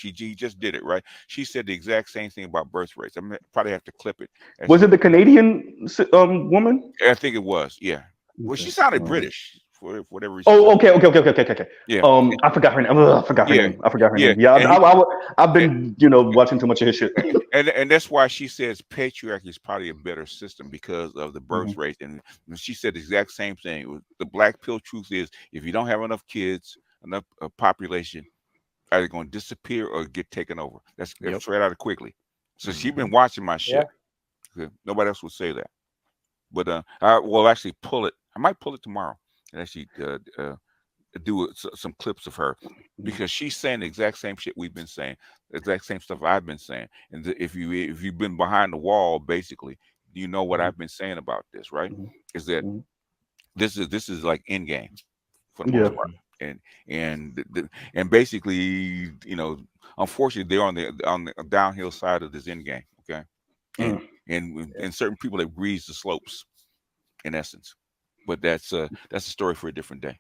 She just did it, right? She said the exact same thing about birth rates. I probably have to clip it. Was it the Canadian woman? I think it was. Yeah. Well, Okay. she sounded British for whatever reason. Oh, okay. Yeah. I forgot her name. Ugh, I forgot her Yeah. name. I forgot her Yeah. name. Yeah, And I've been, watching too much of his shit. and that's why she says patriarchy is probably a better system because of the birth Mhm. rate. And she said the exact same thing. The black pill truth is, if you don't have enough kids, enough population, either going to disappear or get taken over. That's Yep. straight out of quickly. So she's been watching my shit. Yeah. Nobody else would say that. But I will actually pull it. I might pull it tomorrow and actually do some clips of her, because she's saying the exact same shit we've been saying, the exact same stuff I've been saying. And if you've been behind the wall, basically, you know what I've been saying about this, right? Mhm. Is that Mhm. this is like end game for the Yeah. most part. And basically, unfortunately, they're on the downhill side of this end game. Okay, and certain people that breeze the slopes, in essence. But that's a story for a different day.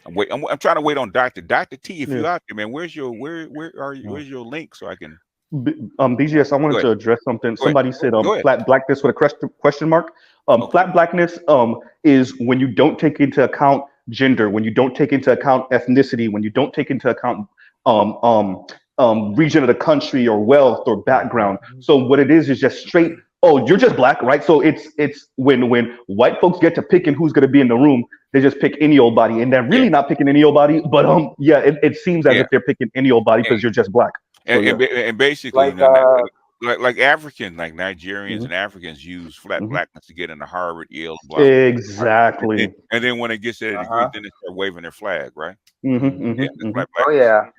I'm trying to wait on Dr. T. If Yeah. you out there, man, where are you? Where's your link so I can BGS, I go wanted ahead? to address something. Go ahead. Somebody said Go ahead. flat blackness with a question mark. Okay. Flat blackness is when you don't take into account gender, when you don't take into account ethnicity, when you don't take into account region of the country or wealth or background. So what it is just straight. Oh, you're just black, right? So it's when white folks get to picking who's going to be in the room, they just pick any old body, and they're really not picking any old body. But yeah, it seems as if they're picking any old body because you're just black. So, And basically, like African, like Nigerians and Africans use flat blackness to get into Harvard, Yale, blah, blah, blah. Exactly. And then when it gets to that degree, then they start waving their flag, right? Yeah, that's flat Oh blackness. yeah.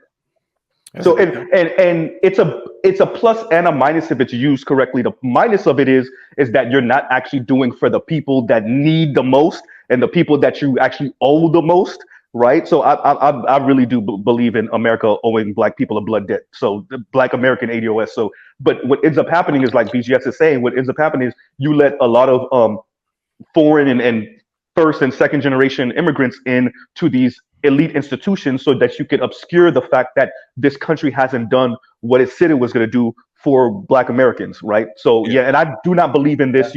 So and it's a plus and a minus if it's used correctly. The minus of it is that you're not actually doing for the people that need the most and the people that you actually owe the most, right? So I really do believe in America owing black people a blood debt. So the Black American ADOS. So, but what ends up happening is, like BGS is saying, what ends up happening is you let a lot of foreign and first and second generation immigrants into these elite institutions so that you could obscure the fact that this country hasn't done what it said it was going to do for Black Americans, right? So yeah, and I do not believe in this,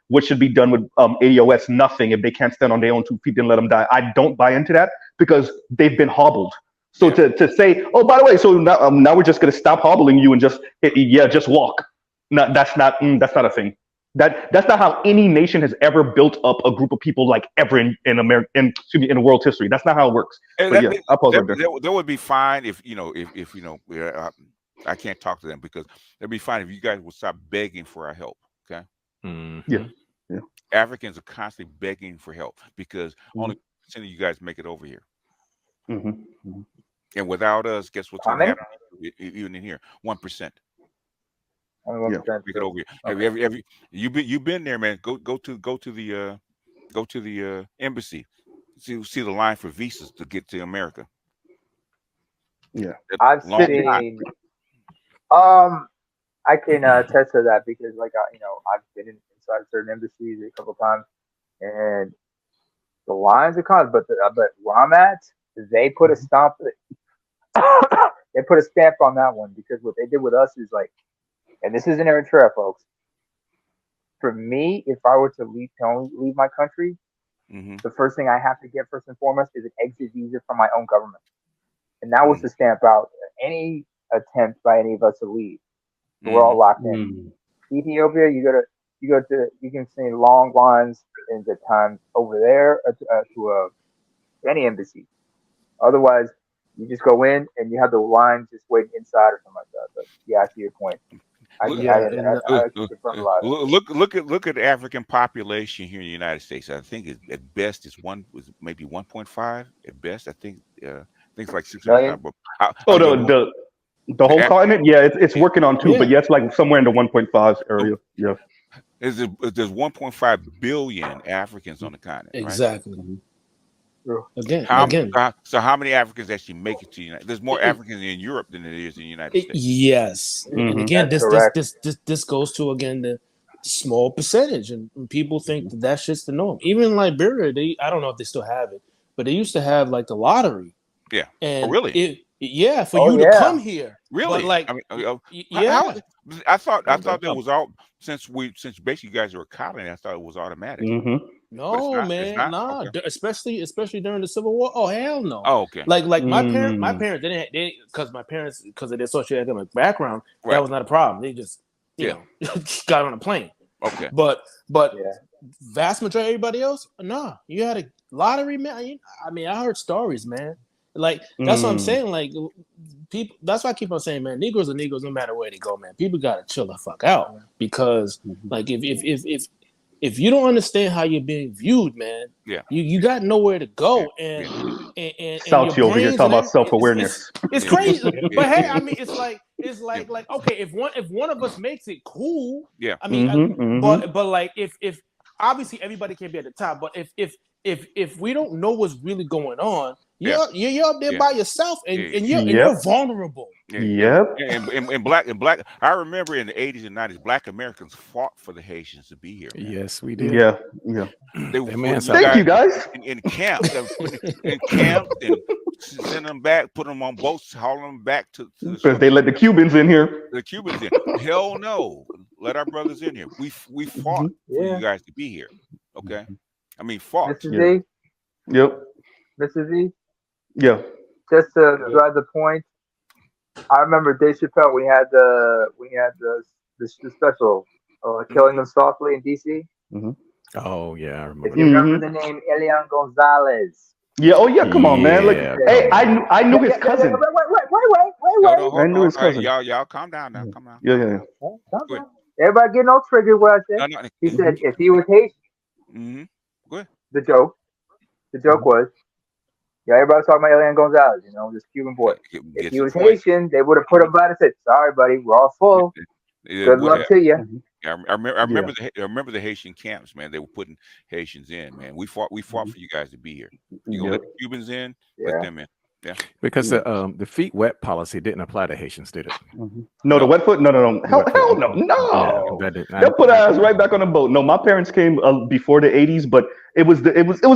what should be done with ADOS, nothing. If they can't stand on their own 2 feet, then let them die. I don't buy into that because they've been hobbled. So to say, oh, by the way, so now we're just going to stop hobbling you and just walk. No, that's not a thing. That's not how any nation has ever built up a group of people like ever in America, in world history. That's not how it works. But yeah, I'll pause right there. That would be fine if I can't talk to them, because that'd be fine if you guys would stop begging for our help. Okay. Yeah. Africans are constantly begging for help because only percent of you guys make it over here. And without us, guess what's going to happen? Even in here, 1%. Yeah. We get over here. Have you've been there, man? Go to the embassy. See the line for visas to get to America. Yeah, I've seen. I can attest to that because, like, I've been inside certain embassies a couple times, and the lines are kind of. But where I'm at, they put a stamp. They put a stamp on that one because what they did with us is like. And this isn't Eritrea, folks. For me, if I were to leave my country, the first thing I have to get first and foremost is an exit visa from my own government, and that was to stamp out any attempt by any of us to leave. So we're all locked in. Ethiopia, you can see long lines in the times over there to any embassy. Otherwise, you just go in and you have the line just waiting inside or something like that. But yeah, I see your point. Look at the African population here in the United States. I think at best it's maybe 1.5 at best. I think it's like 600. The whole continent, yeah, it's working on 2, but yeah, it's like somewhere in the 1.5 area. Yeah, there's 1.5 billion Africans on the continent. Exactly. Right? Again. So how many Africans actually make it to the United States? There's more Africans in Europe than there is in the United States. Yes. And again, this goes to, again, the small percentage. And people think that shit's the norm. Even in Liberia, I don't know if they still have it, but they used to have like the lottery. Yeah. And really? Yeah, for you to come here. Really? But like, I mean, yeah. I thought that was all since basically you guys were a colony. I thought it was automatic. Mm-hmm. No, man, nah. Okay. Especially during the Civil War. Oh hell no. Oh, okay. Like my parents they because my parents because of their socioeconomic background that was not a problem. They just you know got on a plane. Okay. But vast majority of everybody else, nah. You had a lottery, man. I mean, I heard stories, man. Like that's what I'm saying. Like people, that's why I keep on saying, man, Negroes are Negroes no matter where they go, man. People gotta chill the fuck out because like if you don't understand how you're being viewed, man, you got nowhere to go, and South, you over here talking about self-awareness. It's crazy, but hey, I mean, it's like okay, if one of us makes it, cool. I mean, but like if obviously everybody can't be at the top, but if we don't know what's really going on, you're up there by yourself, and you're vulnerable. And black. I remember in the 80s and 90s, Black Americans fought for the Haitians to be here. Man. Yes, we did. Yeah. Thank you guys. In camps, and send them back, put them on boats, haul them back to because they let the Cubans in here. The Cubans in. Hell no, let our brothers in here. We fought for you guys to be here. Okay, I mean fought. Mrs. Z. Yep. Mrs. Z. Yeah. Just to drive the point, I remember Dave Chappelle. We had the special, Killing Them Softly in DC. Oh yeah, I remember. If you remember the name Elian Gonzalez. Yeah. Oh yeah. Come on, man. Like, hey, I knew his cousin. Wait. I knew his cousin. Y'all, calm down now. Calm down. Yeah. Everybody getting all triggered. What I said? No. He said if he was Haitian. Go ahead. The joke was. Yeah, everybody's talking about Elian Gonzalez, this Cuban boy. If he was Haitian, they would have put him by and said, "Sorry, buddy, we're all full. Good luck to you." Yeah, I remember the Haitian camps, man. They were putting Haitians in, man. We fought for you guys to be here. You gonna let the Cubans in? Let them in. Yeah. Because the feet wet policy didn't apply to Haitians, did it? No, the wet foot. No. Hell no. They'll put our ass right back on the boat. No, my parents came before the 80s, but it was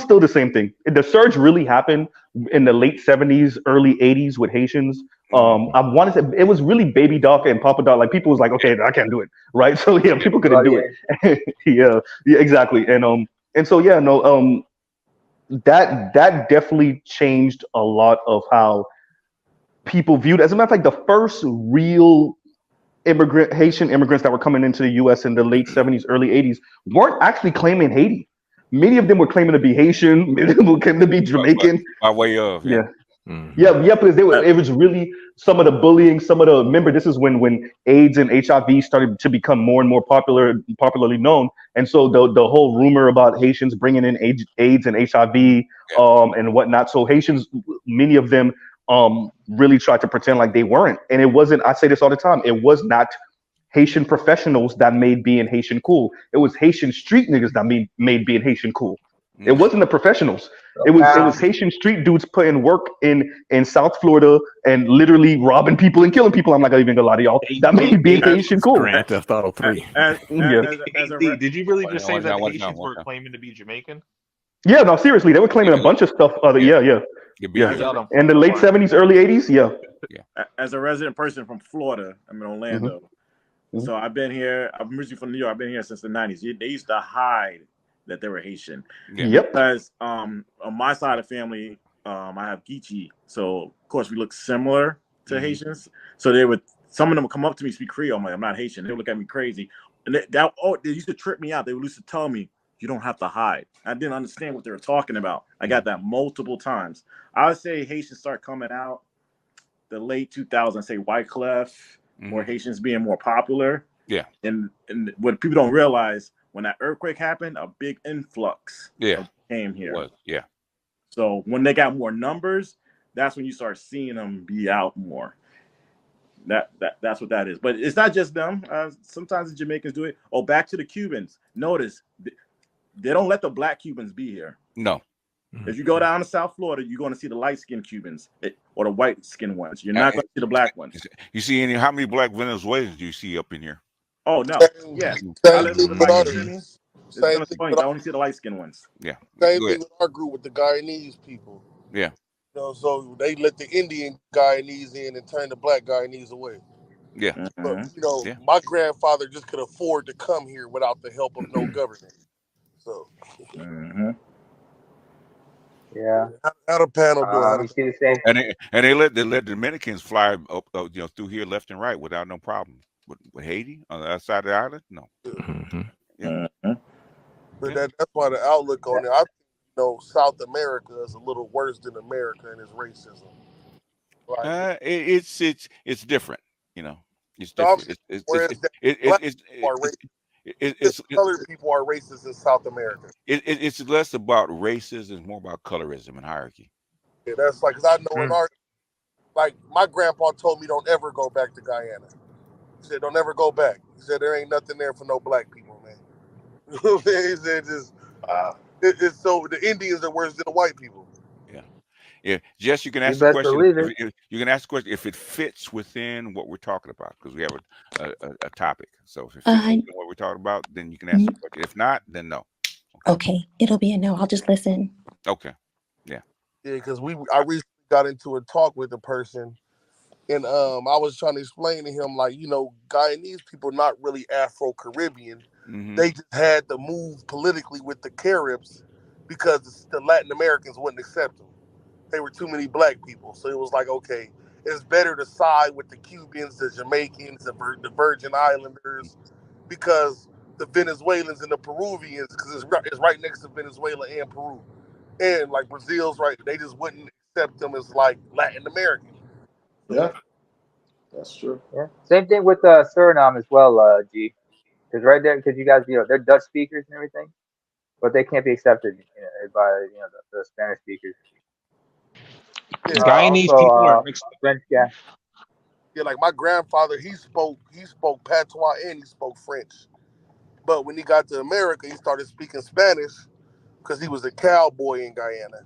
still the same thing. The surge really happened in the late 70s, early 80s with Haitians. I want to say it was really Baby Doc and Papa Doc. Like people was like, okay, I can't do it, right? So yeah, people couldn't do it. yeah, exactly. And so yeah, no, that definitely changed a lot of how people viewed. As a matter of fact, the first real Haitian immigrants that were coming into the U.S. in the late 70s, early 80s weren't actually claiming Haiti. Many of them were claiming to be Haitian. Many of them were claiming to be Jamaican. By way of because it was really some of the bullying. Remember, this is when AIDS and HIV started to become more and more popularly known, and so the whole rumor about Haitians bringing in AIDS and HIV and whatnot. So Haitians, many of them really tried to pretend like they weren't, and it wasn't. I say this all the time. It was not Haitian professionals that made being Haitian cool. It was Haitian street niggas that made being Haitian cool. It wasn't the professionals. It was Haitian street dudes putting work in South Florida and literally robbing people and killing people. I'm not even gonna lie to y'all. That made being Haitian cool. Grand Theft Auto 3. Did you really just say that the Haitians were claiming to be Jamaican? Yeah, no, seriously, they were claiming a bunch of stuff. Yeah. In the late 70s, early 80s, yeah. As a resident person from Florida, I'm in Orlando. So I've been here. I'm originally from New York. I've been here since the 90s. They used to hide that they were Haitian. Because on my side of the family, I have Geechee. So of course we look similar to Haitians. So some of them would come up to me, speak Creole. I'm like, I'm not Haitian. They would look at me crazy. And they used to trip me out. They would used to tell me, you don't have to hide. I didn't understand what they were talking about. I got that multiple times. I would say Haitians start coming out the late 2000s, say Wyclef, or Haitians being more popular. Yeah. And what people don't realize, when that earthquake happened, a big influx came here. So when they got more numbers, that's when you start seeing them be out more. That's what that is. But it's not just them. Sometimes the Jamaicans do it. Oh, back to the Cubans. Notice they don't let the black Cubans be here. No. If you go down to South Florida, you're going to see the light-skinned Cubans or the white-skinned ones. You're not going to see the black ones. You see how many black Venezuelans do you see up in here? Oh no! Yeah, I only see the light skinned ones. Yeah, same thing with our group with the Guyanese people. Yeah, So they let the Indian Guyanese in and turn the black Guyanese away. Yeah. But Yeah. my grandfather just could afford to come here without the help of no government. So, Yeah. how the panel doing? You see the same. And they let the Dominicans fly up, through here left and right without no problem. With Haiti on the other side of the island, no. Yeah. But that's why the outlook on it. I think South America is a little worse than America in its racism. Like, it's different. It's I'm different. saying, whereas black people are racist, colored people are racist in South America. It's less about racism, it's more about colorism and hierarchy. Yeah, that's like, 'cause I know in our, like, my grandpa told me don't ever go back to Guyana. He said don't ever go back. He said there ain't nothing there for no black people, man. He said it's so the Indians are worse than the white people. Yeah, Jess, you can ask You the best question. believe it. You can ask the question if it fits within what we're talking about, because we have a topic. So if it fits within what we're talking about, then you can ask the question. If not, then no. Okay, it'll be a no. I'll just listen. Okay. Yeah. Yeah, because I recently got into a talk with a person, and I was trying to explain to him, like, Guyanese people not really Afro-Caribbean. They just had to move politically with the Caribs because the Latin Americans wouldn't accept them. They were too many black people. So it was like, okay, it's better to side with the Cubans, the Jamaicans, the Virgin Islanders, because the Venezuelans and the Peruvians, because it's right next to Venezuela and Peru. And like Brazil's right, they just wouldn't accept them as like Latin American. Yeah, that's true. Yeah. Same thing with Suriname as well, G. Because right there, because you guys, they're Dutch speakers and everything, but they can't be accepted by the Spanish speakers. Yeah. Guyanese people are mixed up. French, yeah. Yeah, like my grandfather, he spoke patois and he spoke French. But when he got to America, he started speaking Spanish because he was a cowboy in Guyana.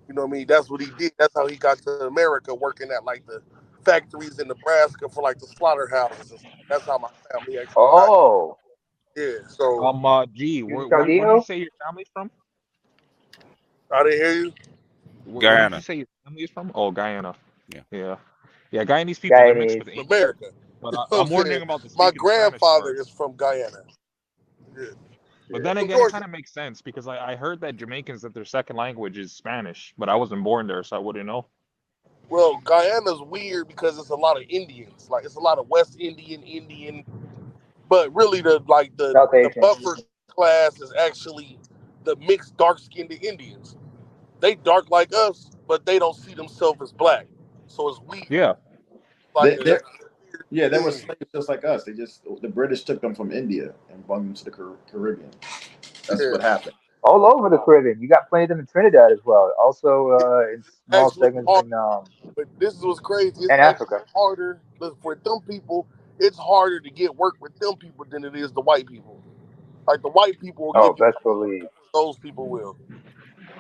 You know what I mean? That's what he did. That's how he got to America, working at like the factories in Nebraska for like the slaughterhouses and stuff. That's how my family actually got. Yeah, so G, where did you say your family's from? I didn't hear you. Where did you say your family is from? Oh, Guyana. Yeah. Guyanese people, they're mixed with English. America. But I'm wondering about the my speaking Spanish grandfather part. is from Guyana. Yeah. But then again, it kind of makes sense because I heard that Jamaicans, that their second language is Spanish, but I wasn't born there, so I wouldn't know. Well, Guyana's weird because it's a lot of Indians. Like, it's a lot of West Indian, but really the buffer class is actually the mixed dark-skinned Indians. They dark like us, but they don't see themselves as black. So it's weird. Yeah. Like they were slaves just like us. The British took them from India and brought them to the Caribbean. That's what happened. All over the Caribbean. You got plenty of them in Trinidad as well. Also in small segments in but this is what's crazy. It's and Africa. Harder for them people. It's harder to get work with them people than it is the white people. Like the white people will give best believe. Those people will.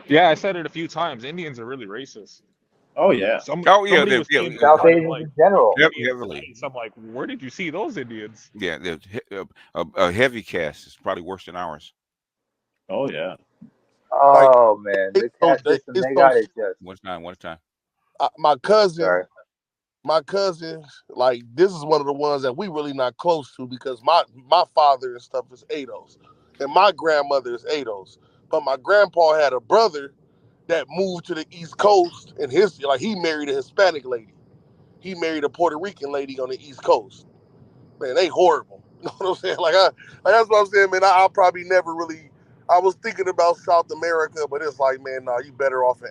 Yeah, I said it a few times. Indians are really racist. Oh yeah. Somebody was saying South Asians in general. Heavily. So I'm like, where did you see those Indians? Yeah, a heavy cast is probably worse than ours. Oh yeah. Oh man, the caste system they got it just. One time. My cousin, like, this is one of the ones that we really not close to because my father and stuff is Ados, and my grandmother is Ados. But my grandpa had a brother that moved to the East Coast, and he married a Hispanic lady. He married a Puerto Rican lady on the East Coast. Man, they horrible. You know what I'm saying? Like that's what I'm saying, man. I'll probably never really. I was thinking about South America, but it's like, man, nah, you better off in